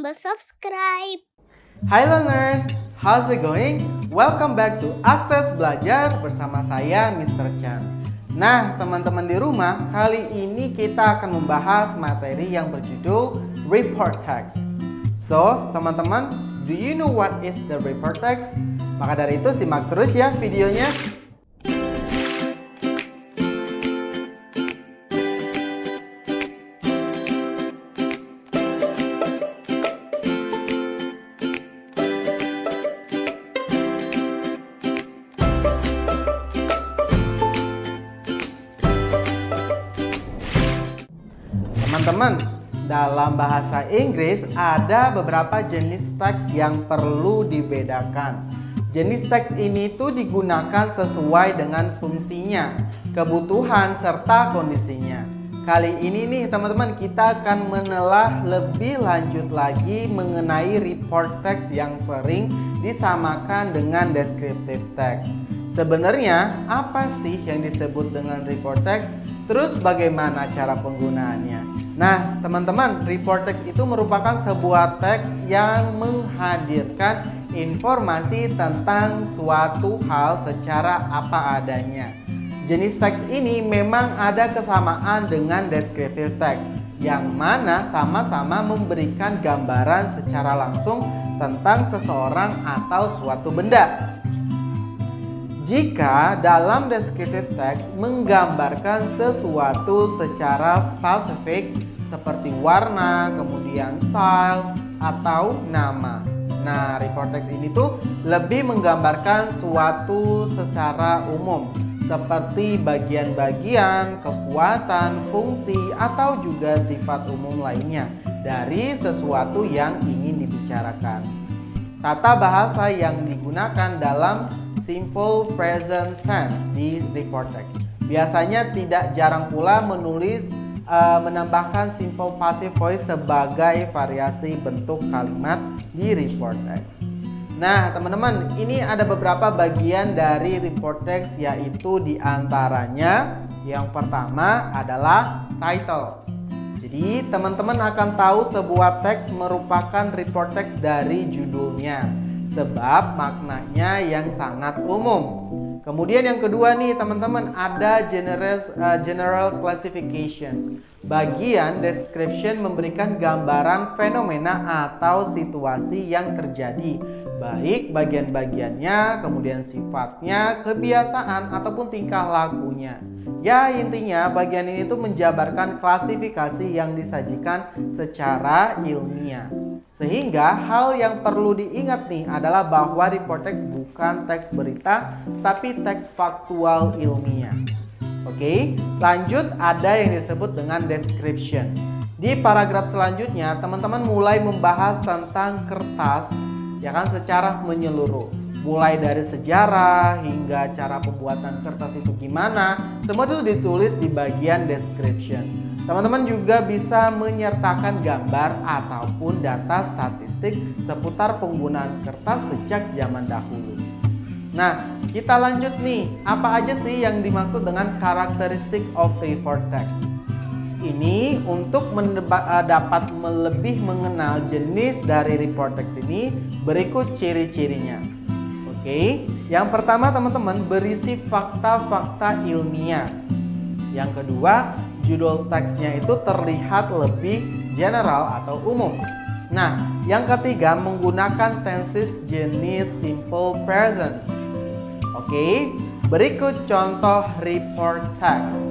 tombol subscribe. Hai learners, how's it going? Welcome back to Akses Belajar bersama saya Mr. Chan. Nah, teman-teman di rumah, kali ini kita akan membahas materi yang berjudul Report Text. So, teman-teman, do you know what is the report text? Maka dari itu simak terus ya videonya. Teman-teman, dalam bahasa Inggris ada beberapa jenis teks yang perlu dibedakan. Jenis teks ini tuh digunakan sesuai dengan fungsinya, kebutuhan, serta kondisinya. Kali ini nih teman-teman, kita akan menelah lebih lanjut lagi mengenai report text yang sering disamakan dengan descriptive text. Sebenarnya apa sih yang disebut dengan report text? Terus bagaimana cara penggunaannya? Nah, teman-teman, report text itu merupakan sebuah teks yang menghadirkan informasi tentang suatu hal secara apa adanya. Jenis teks ini memang ada kesamaan dengan descriptive text, yang mana sama-sama memberikan gambaran secara langsung tentang seseorang atau suatu benda. Jika dalam descriptive text menggambarkan sesuatu secara spesifik seperti warna, kemudian style, atau nama. Nah, report text ini tuh lebih menggambarkan suatu secara umum seperti bagian-bagian, kekuatan, fungsi, atau juga sifat umum lainnya dari sesuatu yang ingin dibicarakan. Tata bahasa yang digunakan dalam simple present tense di report text. Biasanya tidak jarang pula menambahkan simple passive voice sebagai variasi bentuk kalimat di report text. Nah, teman-teman, ini ada beberapa bagian dari report text, yaitu diantaranya yang pertama adalah title. Jadi, teman-teman akan tahu sebuah teks merupakan report text dari judulnya, sebab maknanya yang sangat umum. Kemudian yang kedua nih teman-teman, ada general classification. Bagian description memberikan gambaran fenomena atau situasi yang terjadi, baik bagian-bagiannya, kemudian sifatnya, kebiasaan, ataupun tingkah lakunya. Ya, intinya bagian ini tuh menjabarkan klasifikasi yang disajikan secara ilmiah. Sehingga hal yang perlu diingat nih adalah bahwa report text bukan teks berita, tapi teks faktual ilmiah. Oke, lanjut ada yang disebut dengan description. Di paragraf selanjutnya, teman-teman mulai membahas tentang kertas, ya kan, secara menyeluruh. Mulai dari sejarah hingga cara pembuatan kertas itu gimana, semua itu ditulis di bagian description. Teman-teman juga bisa menyertakan gambar ataupun data statistik seputar penggunaan kertas sejak zaman dahulu. Nah, kita lanjut nih. Apa aja sih yang dimaksud dengan karakteristik of report text? Ini untuk dapat lebih mengenal jenis dari report text ini, berikut ciri-cirinya. Oke, yang pertama teman-teman, berisi fakta-fakta ilmiah. Yang kedua, judul teksnya itu terlihat lebih general atau umum. Nah, yang ketiga, menggunakan tenses jenis simple present. Oke, berikut contoh report text.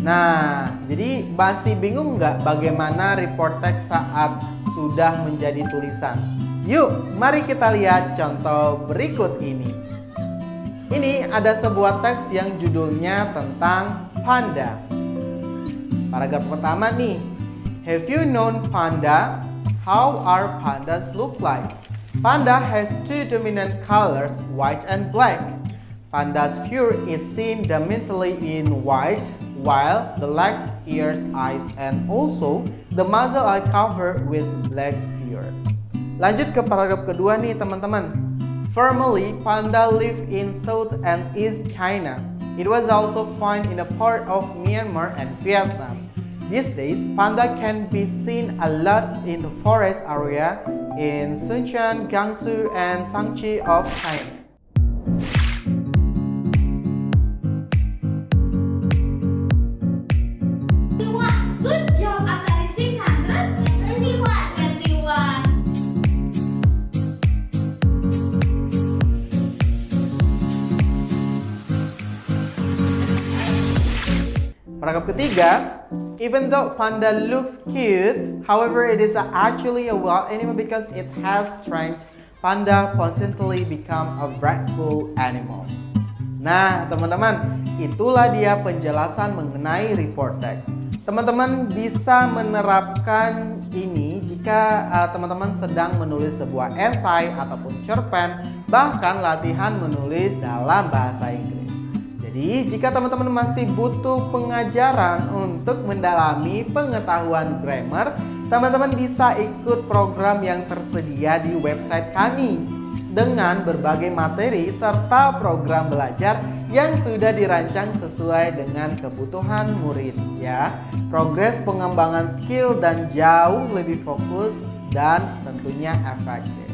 Nah, jadi masih bingung nggak bagaimana report text saat sudah menjadi tulisan? Yuk, mari kita lihat contoh berikut ini. Ini ada sebuah teks yang judulnya tentang panda. Paragraf pertama nih. Have you known panda? How are pandas look like? Panda has two dominant colors, white and black. Panda's fur is seen dominantly in white, while the legs, ears, eyes, and also the muzzle are covered with black fur. Lanjut ke paragraf kedua nih teman-teman. Formerly, panda lived in South and East China. It was also found in a part of Myanmar and Vietnam. These days, panda can be seen a lot in the forest area in Suncheon, Gansu, and Sangchi of China. Good job, Atari 621. Paragraph ketiga, even though panda looks cute, however it is actually a wild animal because it has strength. Panda constantly become a wrathful animal. Nah, teman-teman, itulah dia penjelasan mengenai report text. Teman-teman bisa menerapkan ini jika teman-teman sedang menulis sebuah esai ataupun cerpen, bahkan latihan menulis dalam bahasa Inggris. Jadi, jika teman-teman masih butuh pengajaran untuk mendalami pengetahuan grammar, teman-teman bisa ikut program yang tersedia di website kami dengan berbagai materi serta program belajar yang sudah dirancang sesuai dengan kebutuhan murid ya. Progres pengembangan skill dan jauh lebih fokus dan tentunya efektif.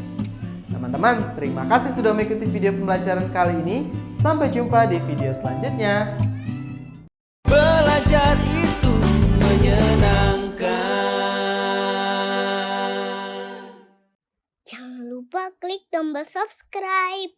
Teman-teman, terima kasih sudah mengikuti video pembelajaran kali ini. Sampai jumpa di video selanjutnya. Belajar itu menyenangkan. Jangan lupa klik tombol subscribe.